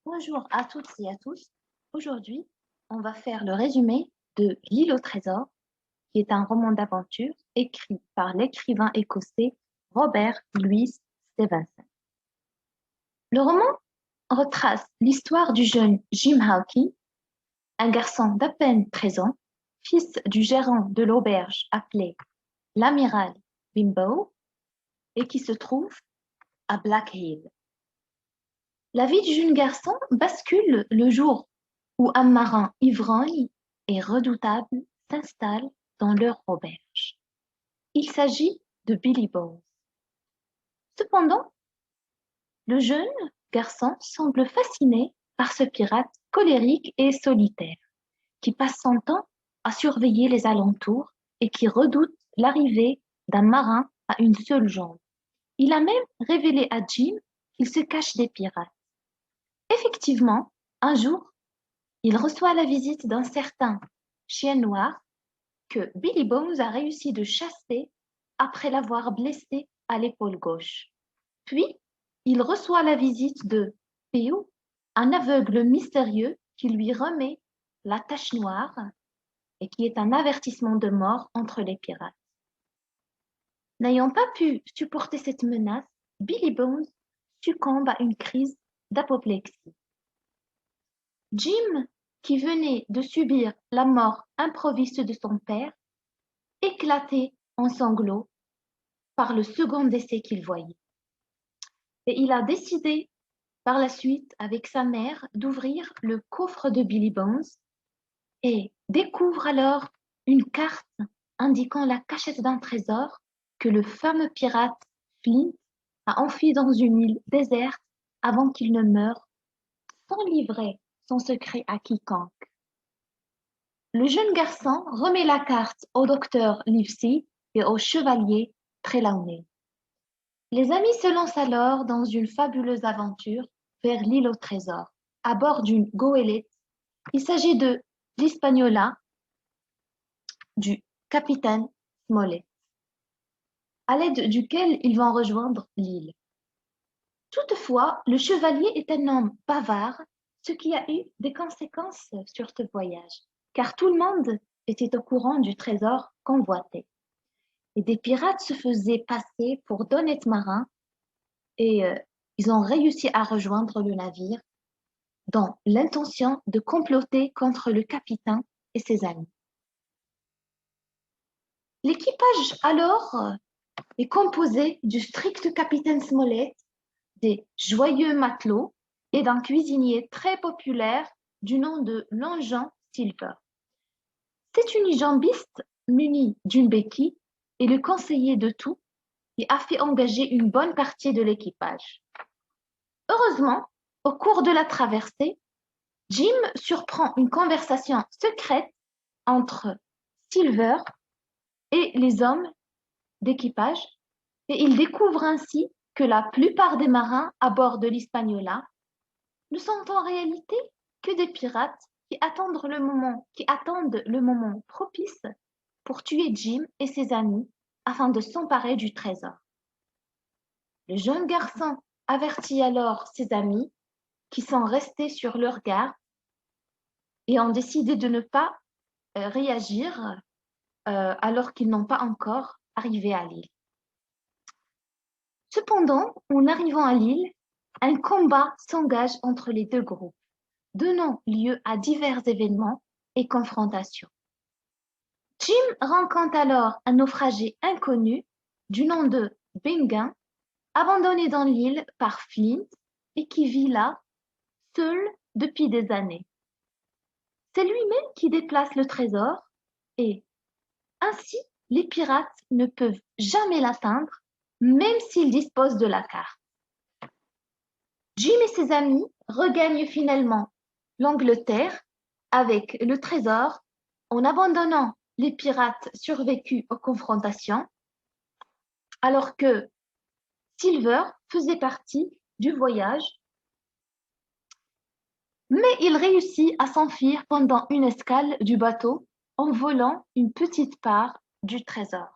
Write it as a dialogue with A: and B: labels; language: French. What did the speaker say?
A: Bonjour à toutes et à tous. Aujourd'hui, on va faire le résumé de L'île au trésor, qui est un roman d'aventure écrit par l'écrivain écossais Robert Louis Stevenson. Le roman retrace l'histoire du jeune Jim Hawkins, un garçon d'à peine 13 ans, fils du gérant de l'auberge appelé l'amiral Bimbo, et qui se trouve à Black Hill. La vie du jeune garçon bascule le jour où un marin ivrogne et redoutable s'installe dans leur auberge. Il s'agit de Billy Bones. Cependant, le jeune garçon semble fasciné par ce pirate colérique et solitaire, qui passe son temps à surveiller les alentours et qui redoute l'arrivée d'un marin à une seule jambe. Il a même révélé à Jim qu'il se cache des pirates. Effectivement, un jour, il reçoit la visite d'un certain chien noir que Billy Bones a réussi de chasser après l'avoir blessé à l'épaule gauche. Puis, il reçoit la visite de Pew, un aveugle mystérieux qui lui remet la tache noire et qui est un avertissement de mort entre les pirates. N'ayant pas pu supporter cette menace, Billy Bones succombe à une crise d'apoplexie. Jim, qui venait de subir la mort improviste de son père, éclatait en sanglots par le second décès qu'il voyait. Et il a décidé par la suite, avec sa mère, d'ouvrir le coffre de Billy Bones et découvre alors une carte indiquant la cachette d'un trésor que le fameux pirate Flint a enfui dans une île déserte avant qu'il ne meure, sans livrer son secret à quiconque. Le jeune garçon remet la carte au docteur Livesey et au chevalier Trelawney. Les amis se lancent alors dans une fabuleuse aventure vers l'île au trésor, à bord d'une goélette. Il s'agit de l'Hispaniola du capitaine Smollett, à l'aide duquel ils vont rejoindre l'île. Toutefois, le chevalier est un homme bavard, ce qui a eu des conséquences sur ce voyage, car tout le monde était au courant du trésor convoité. Et des pirates se faisaient passer pour d'honnêtes marins et ils ont réussi à rejoindre le navire dans l'intention de comploter contre le capitaine et ses amis. L'équipage alors est composé du strict capitaine Smollett, des joyeux matelots et d'un cuisinier très populaire du nom de Long John Silver. C'est une jambiste munie d'une béquille et le conseiller de tout et a fait engager une bonne partie de l'équipage. Heureusement, au cours de la traversée, Jim surprend une conversation secrète entre Silver et les hommes d'équipage et il découvre ainsi que la plupart des marins à bord de l'Hispaniola ne sont en réalité que des pirates qui attendent le moment propice pour tuer Jim et ses amis afin de s'emparer du trésor. Le jeune garçon avertit alors ses amis qui sont restés sur leur garde et ont décidé de ne pas réagir alors qu'ils n'ont pas encore arrivé à l'île. Cependant, en arrivant à l'île, un combat s'engage entre les deux groupes, donnant lieu à divers événements et confrontations. Jim rencontre alors un naufragé inconnu du nom de Benguin, abandonné dans l'île par Flint et qui vit là, seul depuis des années. C'est lui-même qui déplace le trésor et ainsi les pirates ne peuvent jamais l'atteindre, même s'ils disposent de la carte. Jim et ses amis regagnent finalement l'Angleterre avec le trésor en abandonnant les pirates survécus aux confrontations, alors que Silver faisait partie du voyage, mais il réussit à s'enfuir pendant une escale du bateau en volant une petite part du trésor.